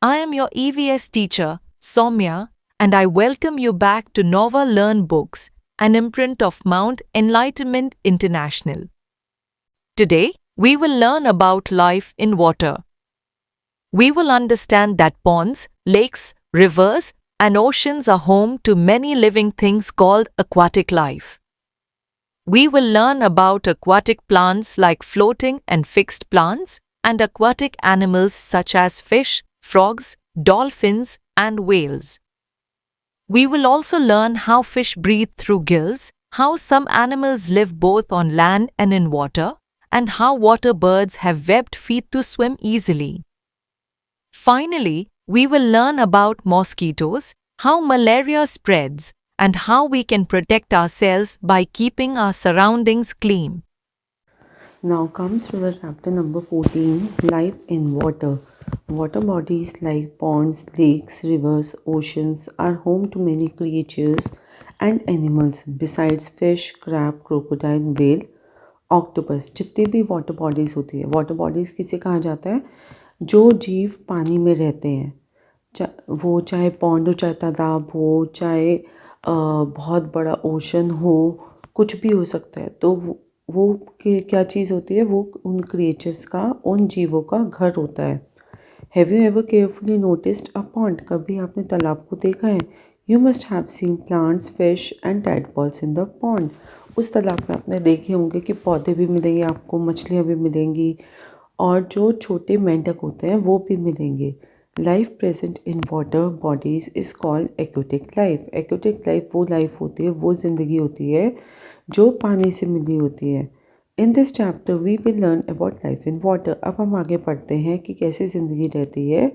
I am your EVS teacher, Soumya, and I welcome you back to Nova Learn Books, an imprint of Mount Enlightenment International. Today, we will learn about life in water. We will understand that ponds, lakes, rivers, and oceans are home to many living things called aquatic life. We will learn about aquatic plants like floating and fixed plants, and aquatic animals such as fish, frogs, dolphins, and whales. We will also learn how fish breathe through gills, how some animals live both on land and in water, and how water birds have webbed feet to swim easily. Finally, we will learn about mosquitoes, how malaria spreads, and how we can protect ourselves by keeping our surroundings clean. Now comes to the chapter number 14, Life in Water. Water bodies like ponds, lakes, rivers, oceans are home to many creatures and animals besides fish, crab, crocodile, whale, octopus. जितने भी water bodies होती है, water bodies किसे कहा जाता है? जो जीव पानी में रहते हैं, वो चाहे पॉन्ड हो, चाहे तालाब हो, चाहे बहुत बड़ा ओशन हो, कुछ भी हो सकता है। तो वो क्या चीज़ होती है? वो उन क्रिएचर्स का, उन जीवों का घर होता है। Have you ever carefully noticed a pond? कभी आपने तालाब को देखा है? You must have seen plants, fish and tadpoles in the pond. उस तालाब में आपने देखे होंगे कि पौधे भी मिलेंगे आपको, मछलियाँ भी मिलेंगी और जो छोटे मेंढक होते हैं वो भी मिलेंगे। Life present in water bodies is called aquatic life. Aquatic life वो लाइफ होती है, वो ज़िंदगी होती है जो पानी से मिली होती है। In this chapter we will learn about life in water. अब हम आगे पढ़ते हैं कि कैसे ज़िंदगी रहती है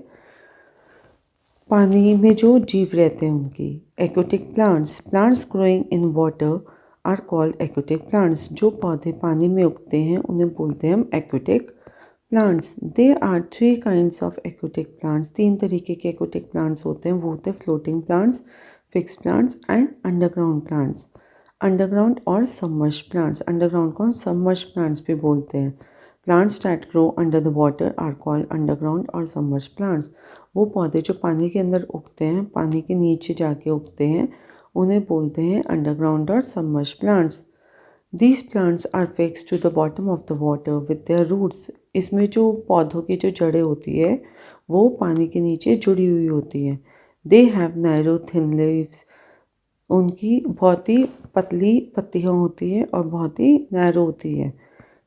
पानी में जो जीव रहते हैं उनकी। Aquatic plants, plants growing in water are called aquatic plants. जो पौधे पानी में उगते हैं उन्हें बोलते हैं हम aquatic plants. They are three kinds of aquatic plants. तीन तरीके के एक्वेटिक प्लांट्स होते हैं, वो होते हैं floating plants, fixed plants and underground plants. Underground और सबमर्ज्ड प्लांट्स, अंडरग्राउंड को हम सबमर्ज्ड प्लांट्स भी बोलते हैं। Plants that grow under the water are called underground और सबमर्ज्ड प्लांट्स। वो पौधे जो पानी के अंदर उगते हैं, पानी के नीचे जाके उगते हैं, उन्हें बोलते हैं अंडरग्राउंड और submerged plants. These plants are fix to the bottom of the water with their roots. इसमें जो पौधों की जो जड़ें होती है वो पानी के नीचे जुड़ी हुई होती हैं। They have narrow thin leaves. उनकी बहुत ही पतली पत्तियाँ होती हैं और बहुत ही नैरो होती है।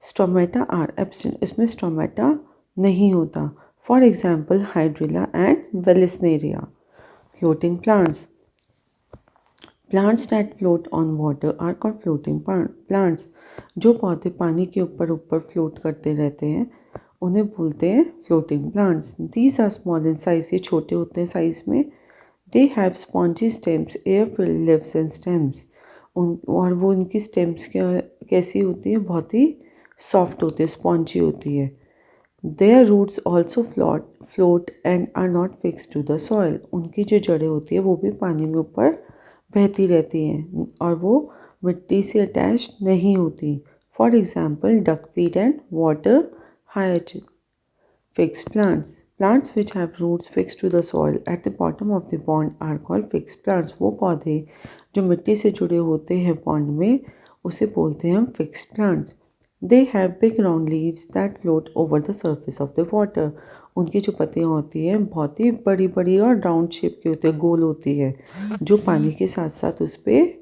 Stomata are absent. इसमें स्टोमेटा नहीं होता। For example hydrilla and vallisneria. Floating plants, plants that float on water are called floating plants. जो पौधे पानी के ऊपर ऊपर फ्लोट करते रहते हैं उन्हें बोलते हैं floating plants. These are small in size. ये छोटे होते हैं साइज में। They have spongy stems, air filled leaves and stems. और वो उनकी स्टेम्स कैसी होती है? बहुत ही सॉफ्ट होती है, स्पॉन्जी होती है। Their roots also float and are not fix to the soil. उनकी जो जड़ें होती है वो भी पानी में ऊपर बहती रहती हैं और वो मिट्टी से अटैच नहीं होती। For example duckweed and water hyacinth. Fixed plants, plants which have roots fixed to the soil at the bottom of the pond are called fixed plants। वो पौधे जो मिट्टी से जुड़े होते हैं पॉन्ड में उसे बोलते हैं हम fixed plants। They have big round leaves that float over the surface of the water। उनकी जो पत्तियाँ होती हैं बहुत ही बड़ी बड़ी और राउंड शेप की होती है, गोल होती है, जो पानी के साथ साथ उस पर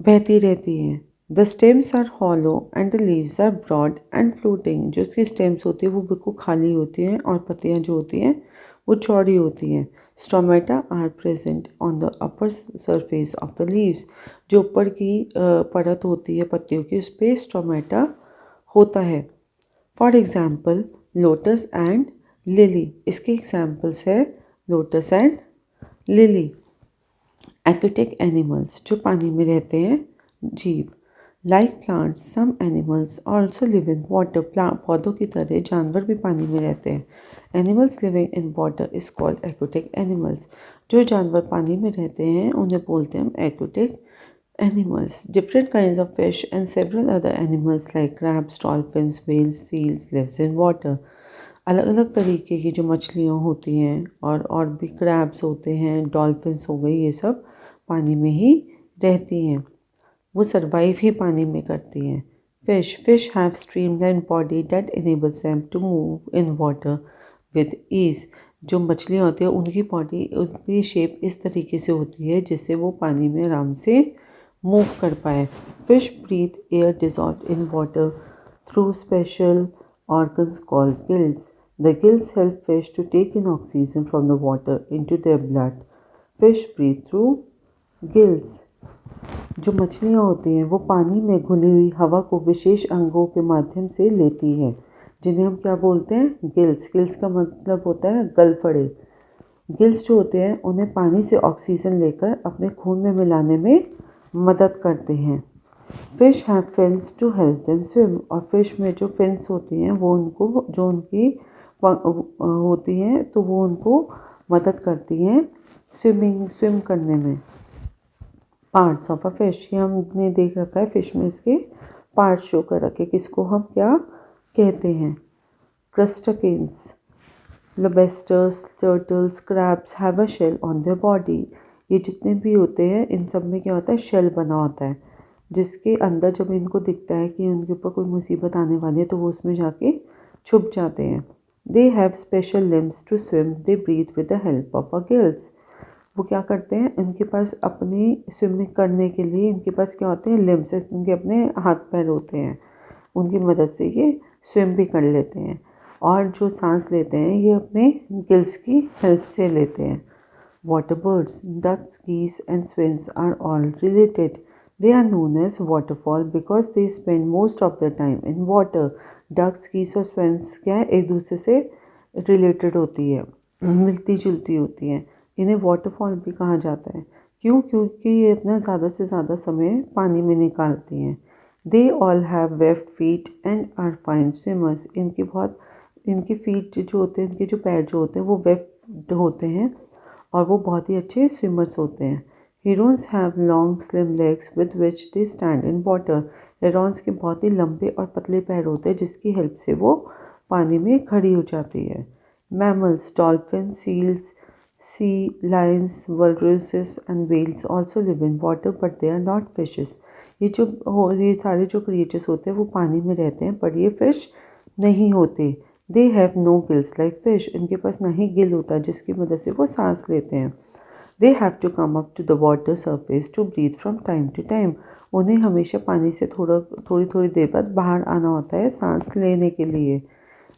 बहती रहती हैं। The stems are hollow and the leaves are broad and floating. जो उसकी स्टेम्स होती है वो बिल्कुल खाली होती हैं और पत्तियाँ जो होती हैं वो चौड़ी होती हैं। Stomata are present on the upper surface of the leaves. जो ऊपर की परत होती है पत्तियों की, उस पर स्टोमेटा होता है। For example lotus and lily. इसके एग्जाम्पल्स है lotus and lily. Aquatic animals, जो पानी में रहते हैं जीव। Like plants some animals also live in water. पौधों की तरह जानवर भी पानी में रहते हैं। Animals living in water is called aquatic animals. जो जानवर पानी में रहते हैं उन्हें बोलते हैं हम aquatic animals. Different kinds of fish and several other animals like crabs, dolphins, whales, seals lives in water. अलग अलग तरीके की जो मछलियाँ होती हैं और भी क्रैब्स होते हैं, डॉल्फिन्स हो गई, ये सब पानी में ही रहती हैं। वो सर्वाइव ही पानी में करती हैं। Fish have streamline body that enables them to move in water with ease. जो मछलियाँ होती हैं उनकी बॉडी, उनकी शेप इस तरीके से होती है जिससे वो पानी में आराम से मूव कर पाए। Fish breathe air dissolve in water through special organs called gills. The gills help fish to take in oxygen from the water into their blood. Fish breathe through gills. जो मछलियाँ होती हैं वो पानी में घुली हुई हवा को विशेष अंगों के माध्यम से लेती हैं, जिन्हें हम क्या बोलते हैं? गिल्स। गिल्स का मतलब होता है गलफड़े। गिल्स जो होते हैं उन्हें पानी से ऑक्सीजन लेकर अपने खून में मिलाने में मदद करते हैं। Fish have fins to help them swim. और फिश में जो फिन्स होती हैं वो उनको, जो उनकी होती हैं, तो वो उनको मदद करती हैं स्विम करने में। पार्ट्स ऑफ अ फिश, ये हमने देख रखा है फिश में इसके पार्ट्स शो कर रखे, किसको हम क्या कहते हैं? Crustaceans, lobsters, turtles, crabs have a shell on their body. ये जितने भी होते हैं इन सब में क्या होता है? शेल बना होता है, जिसके अंदर जब इनको दिखता है कि उनके ऊपर कोई मुसीबत आने वाली है तो वो उसमें जाके छुप जाते हैं। They have special limbs to swim. They breathe with the help of a gills. वो क्या करते हैं? इनके पास अपनी स्विमिंग करने के लिए इनके पास क्या होते हैं? लिम्स, इनके अपने हाथ पैर होते हैं, उनकी मदद से ये स्विम भी कर लेते हैं। और जो सांस लेते हैं ये अपने गिल्स की हेल्प से लेते हैं। Water birds, ducks, geese and swans are all related. They are known as waterfowl because they spend most of their time in water. Ducks, geese और swans क्या है? एक दूसरे से रिलेटेड होती है, मिलती जुलती होती हैं। इन्हें वाटरफॉल भी कहा जाता है। क्यों? क्योंकि ये अपना ज़्यादा से ज़्यादा समय पानी में निकालती हैं। They all have webbed feet and are fine swimmers. इनकी फीट जो होते हैं, इनके जो पैर जो होते हैं वो वेब्ड होते हैं और वो बहुत ही अच्छे स्विमर्स होते हैं। Heron's have long slim legs with which they stand in water. Heron's के बहुत ही लंबे और पतले पैर होते हैं जिसकी हेल्प से वो पानी में खड़ी हो जाती है। Mammals, dolphin, seals, sea lions, walruses and whales also live in water but they are not fishes. ये सारे जो क्रिएचर्स होते हैं वो पानी में रहते हैं पर ये फिश नहीं होते। They have no gills like fish. इनके पास ना ही गिल होता है जिसकी मदद से वो सांस लेते हैं। They have to come up to the water surface to breathe from time to time. उन्हें हमेशा पानी से थोड़ी थोड़ी देर बाद बाहर आना होता है सांस लेने के लिए।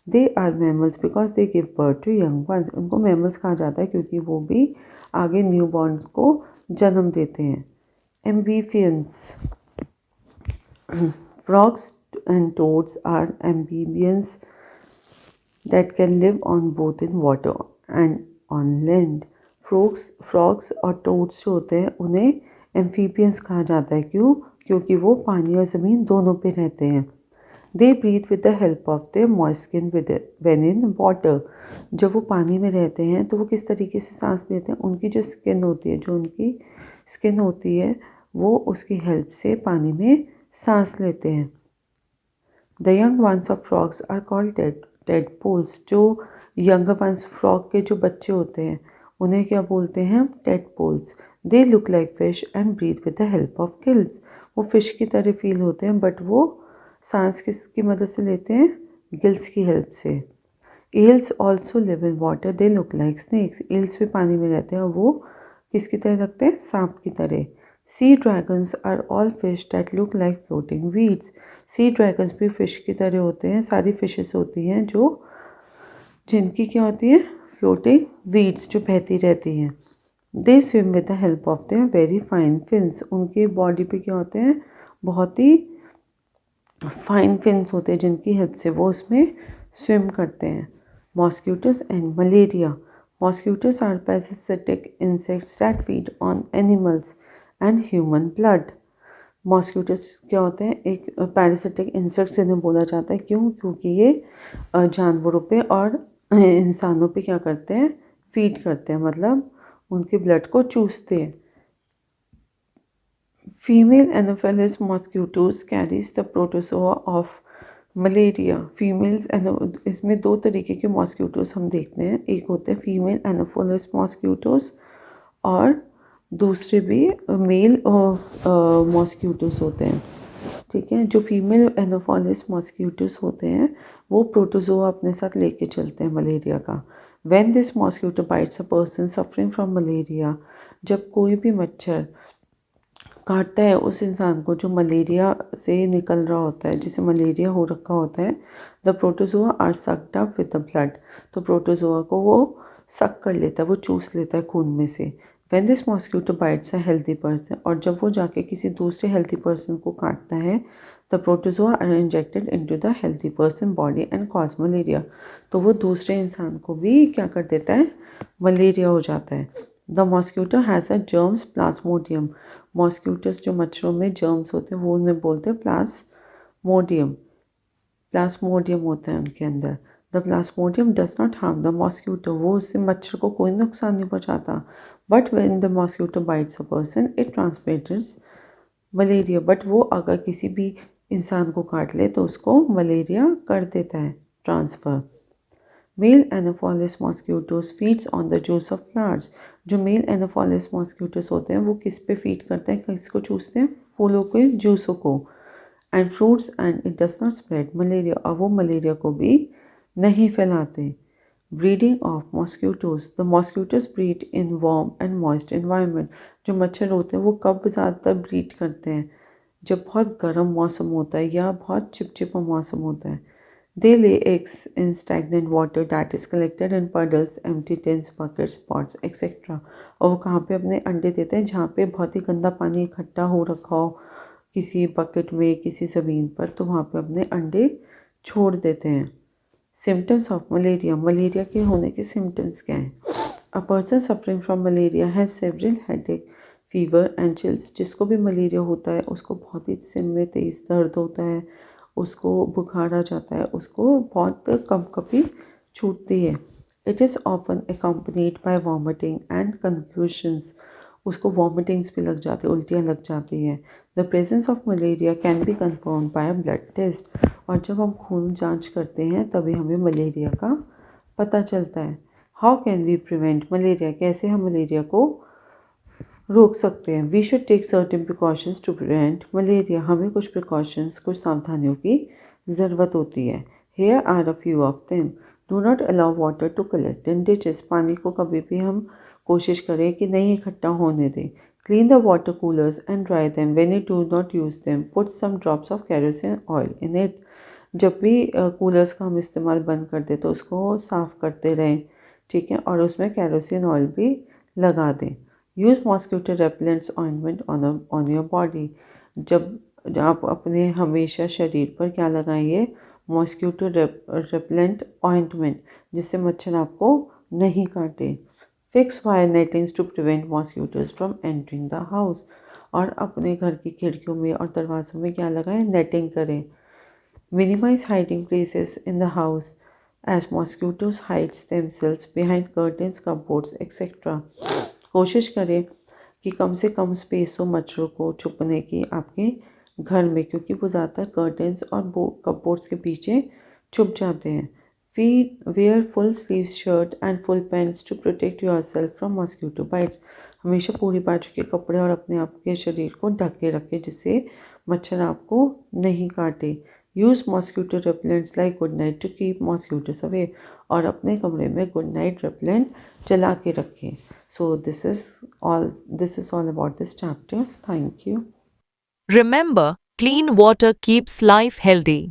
They are mammals because they give birth to young ones. उनको मैमल्स कहा जाता है क्योंकि वो भी आगे न्यू बॉर्न्स को जन्म देते हैं। Amphibians, frogs and toads are amphibians that can live on both in water and on land. Frogs और टोड्स जो होते हैं उन्हें एम्फीबियंस कहा जाता है। क्यों? क्योंकि वो पानी और ज़मीन दोनों पे रहते हैं। They breathe with the help of their moist skin when in water. जब वो पानी में रहते हैं तो वो किस तरीके से सांस लेते हैं? उनकी जो स्किन होती है, वो उसकी हेल्प से पानी में सांस लेते हैं। The young ones of frogs are called tadpoles. जो यंग वंस, फ्रॉग के जो बच्चे होते हैं उन्हें क्या बोलते हैं? Tadpoles. They look like fish and breathe with the help of gills. वो फिश की तरह फील होते हैं बट वो सांस किसकी मदद से लेते हैं? गिल्स की हेल्प से। Eels also live in water, they look like snakes. Eels भी पानी में रहते हैं और वो किसकी तरह लगते हैं? सांप की तरह। Sea dragons are all fish that look like floating weeds. Sea dragons भी फिश की तरह होते हैं, सारी फिशेस होती हैं जिनकी क्या होती है? फ्लोटिंग वीड्स, जो बहती रहती हैं। दे swim with the help of there very fine fins. उनके बॉडी पे क्या होते हैं? बहुत ही फाइन फिन्स होते हैं जिनकी हेल्प से वो उसमें स्विम करते हैं। Mosquitoes and malaria. Mosquitoes are parasitic insects that feed on animals and human blood. Mosquitoes क्या होते हैं? एक पैरासिटिक इंसेक्ट्स इन्हें बोला जाता है। क्यों? क्योंकि ये जानवरों पे और इंसानों पे क्या करते हैं? फीड करते हैं, मतलब उनके ब्लड को चूसते हैं। Female Anopheles mosquitoes carries the protozoa of malaria females इसमें दो तरीके के मॉस्क्यूटोस हम देखते हैं, एक होते हैं फीमेल एनोफिलिस मॉस्क्यूटोस और दूसरे भी मेल मॉस्क्यूटोस होते हैं। ठीक है, जो फीमेल एनोफिलिस मॉस्क्यूटोस होते हैं वो प्रोटोजोआ अपने साथ लेके चलते हैं मलेरिया का। When this mosquito bytes a person suffering from malaria, जब कोई भी मच्छर काटता है उस इंसान को जो मलेरिया से निकल रहा होता है, जिसे मलेरिया हो रखा होता है, the protozoa are sucked up with the blood, तो प्रोटोजोआ को वो सक कर लेता है, वो चूस लेता है खून में से। When this mosquito bytes a healthy person, और जब वो जाके किसी दूसरे हेल्दी पर्सन को काटता है, the protozoa are injected into the healthy person body and cause malaria, तो वो दूसरे इंसान को भी क्या कर देता है, मलेरिया हो जाता है। The mosquito has a germs plasmodium, mosquitoes जो मच्छरों में जर्म्स होते हैं वो उन्हें बोलते हैं प्लाज्मोडियम, प्लाज्मोडियम होता है उनके अंदर। The Plasmodium does not harm the mosquito, वो उससे मच्छर को कोई नुकसान नहीं पहुंचाता। But when the mosquito bytes a person it transmits malaria, but वो अगर किसी भी इंसान को काट ले तो उसको मलेरिया कर देता है transfer. Male anopheles mosquitoes feeds on the juice of flowers, जो मेल एनोफिलिस मॉस्क्यूटोस होते हैं वो किस पे फीड करते हैं, किसको चूसते हैं, फूलों के जूसों को, and fruits, and it does not spread malaria, और वो मलेरिया को भी नहीं फैलाते। Breeding of mosquitoes, the mosquitoes breed in warm and moist environment, जो मच्छर होते हैं वो कब ज़्यादातर ब्रीड करते हैं, जब बहुत गर्म मौसम होता है या बहुत चिपचिपा मौसम होता है। They lay eggs in stagnant water that is collected in puddles, empty tins, buckets, pots, etc. और वो कहाँ पे अपने अंडे देते हैं, जहाँ पे बहुत ही गंदा पानी इकट्ठा हो रखा हो किसी बकेट में, किसी ज़मीन पर, तो वहाँ पे अपने अंडे छोड़ देते हैं। सिम्टम्स ऑफ मलेरिया, मलेरिया के होने के सिम्टम्स क्या हैं? A person suffering from malaria has several headache, fever and chills, जिसको भी मलेरिया होता है उसको बहुत ही सिर में तेज़ दर्द होता है, उसको बुखार आ जाता है, उसको बहुत कंपकपी छूटती है। It is often accompanied by vomiting and confusions, उसको वॉमिटिंग्स भी लग जाती है, उल्टियाँ लग जाती हैं। The presence of malaria can be confirm by blood test, और जब हम खून जांच करते हैं तभी हमें मलेरिया का पता चलता है। How can we prevent malaria, कैसे हम मलेरिया को रोक सकते हैं? We should take certain precautions to prevent malaria, हमें कुछ प्रिकॉशंस, कुछ सावधानियों की ज़रूरत होती है। Here are a few of them. Do not allow water to collect in ditches, पानी को कभी भी हम कोशिश करें कि नहीं इकट्ठा होने दें। Clean the water coolers and dry them when you do not use them, put some drops of kerosene oil in it, जब भी कूलर्स का हम इस्तेमाल बंद कर दें तो उसको साफ़ करते रहें, ठीक है, और उसमें केरोसिन ऑयल भी लगा दें। Use mosquito repellents ointment on your body, जब आप अपने हमेशा शरीर पर क्या लगाएंगे, मॉस्क्यूटो रेपेलेंट ऑइंटमेंट, जिससे मच्छर आपको नहीं काटे। Fix wire nettings to prevent mosquitoes from entering the house, और अपने घर की खिड़कियों में और दरवाज़ों में क्या लगाएं, नेटिंग करें। Minimize hiding places in the house as mosquitoes hides themselves behind curtains, cupboards, etc. कोशिश करें कि कम से कम स्पेस हो मच्छरों को छुपने की आपके घर में, क्योंकि वो ज़्यादातर कर्टेंस और कपबोर्ड्स के पीछे छुप जाते हैं। Wear full sleeve shirt and full pants to protect yourself from mosquito bites, हमेशा पूरी बाजू के कपड़े और अपने आप के शरीर को ढक के रखें जिससे मच्छर आपको नहीं काटे। Use mosquito repellents like Good Night to keep mosquitoes away, और अपने कमरे में गुड नाइट रेपेलेंट चला के रखें। So this is all about this chapter. Thank you. Remember, clean water keeps life healthy.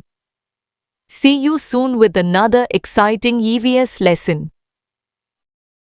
See you soon with another exciting EVS lesson.